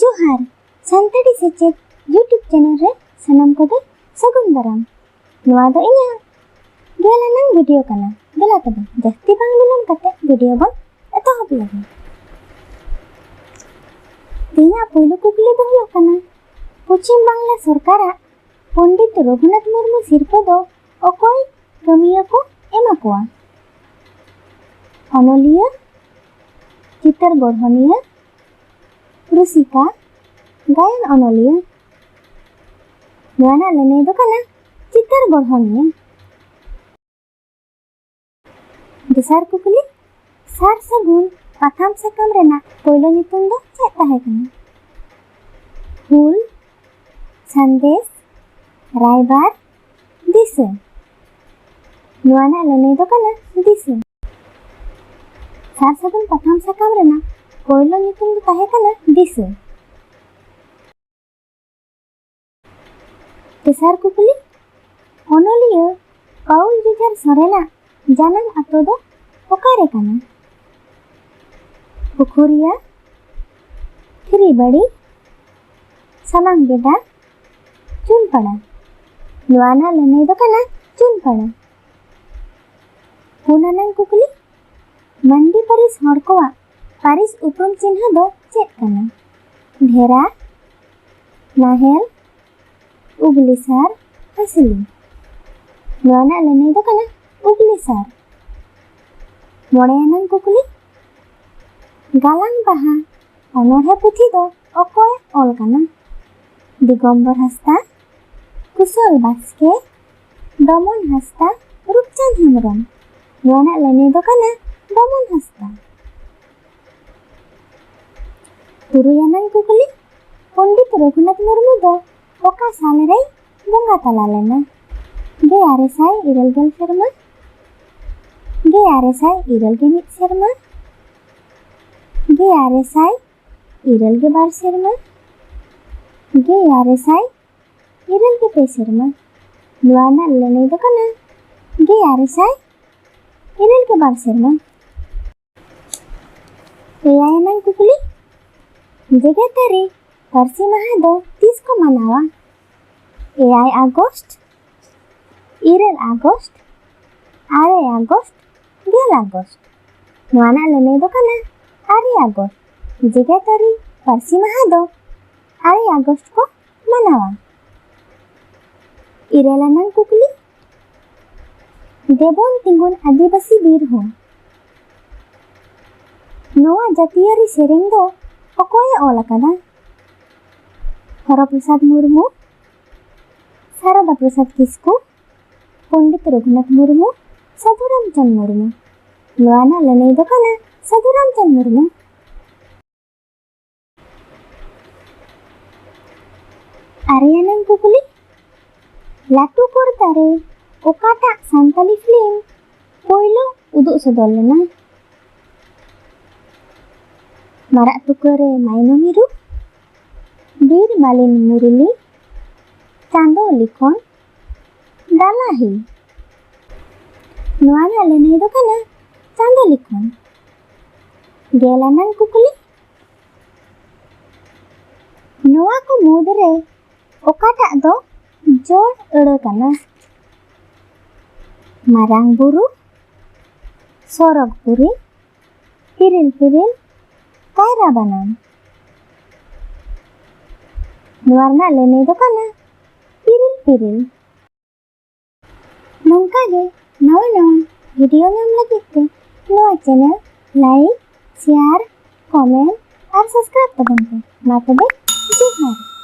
जोहार संताड़ी सेचेद YouTube channel रे सनम को दे सगुन दाराम नवा दो इन्या गेलानंग वीडियो कना देला तबे जस्ती बांग बिलम कते वीडियो बन एतहब लगे तिया पहिलो कुकली दो हुयो कना पश्चिम बांग्ला सरकारा पंडित रघुनाथ मुर्मू सिरपा दो अकोय कमिया को एमा कोआ अनलिया चितर गढ़निया रुसिका गायन अनलिया नवाना लेने दो कना चितर गढ़निया दसार कुकली सार सगुन पाथाम सकाम रेना पहिलो नितुम दो चेक ताहे कना हुल संदेश रायबार दिसे नवाना लेने दो कना दिसे सार सगुन पाथाम सकाम रेना पहिलो नितुम दो ताहे कना दिसे तेसार कुकली अनलिया काउल जुझार सरेना जानम आतो दो ओकारे कना पुखुरिया थिरीबाड़ी सामांग बेडा चुनपाड़ा नवाना लेने दो कना चुनपाड़ा पुनानंग कुकली मंडी परिस हड़कोआ पारिस उपरुम चिन्ह दो चेक कना ढेरा नाहेल उगली सार हसली नवाना लेने दो कना उगली सार मोड़ेयानंग कुकली गालांग बाहा अनोढ़े पुथी दो अकोय ऑल कना दिगंबर हस्ता कुशल बास्के दमन हस्ता रूपचंद हेमरम नवाना लेने दो कना दमन हस्ता तुरुयानंग कुकली पंडित रघुनाथ मुर्मू दो ओका साल रे बंगा तला लेना गे आरेसाय इरलगेल शर्मा गे आरेसाय इरलगे मित शर्मा गे आरेसाय इरलगे बार शर्मा गे आरेसाय इरलगे पे शर्मा नवाना लेने दो कना गे आरेसाय इरलगे बार शर्मा एयानंग कुकली जेगेतारी पारसी माहा दो 30 को मनावा एआई आगस्ट इरल आगस्ट आरे आगस्ट गेल आगस्ट नवाना लेने दो कना आरे आगस्ट जेगेतारी पारसी माहा दो आरे आगस्ट को मनावा इरलानंग कुकली देबोन तिंगुन आदिवासी बीर हो नोआ जातियारी सेरेंग दो अकोय ऑल कना हरप्रसाद मुर्मू शारदा प्रसाद किस्कू पंडित रघुनाथ मुर्मू साधु रामचंद मुर्मू नवाना लेने दो कना साधु रामचंद मुर्मू आर्यानंग कुकली लाटू पर्दारे ओकाटा सान्ताली फिल्म पहिलो उदुग सदर लेना माराग टुकरे माइनो मिरु बीर मालिन मुरली चांदो लिखन दालाही नवाना लेने दो कना चांदो लिखन गेलानंग कुकली नवा को मुदरे ओकाटा दो जोड़ अड़ कना मारांग बुरु सोरगपुरी पिरिल पिरिल कायरा बनाम नवाना लेने दो कना पिरिल पिरिल नौका गे नवा नवा वीडियो नाम लगे नवा चैनल लाइक शेयर कमेंट और सब्सक्राइब तबन पे मा तबे जोहार।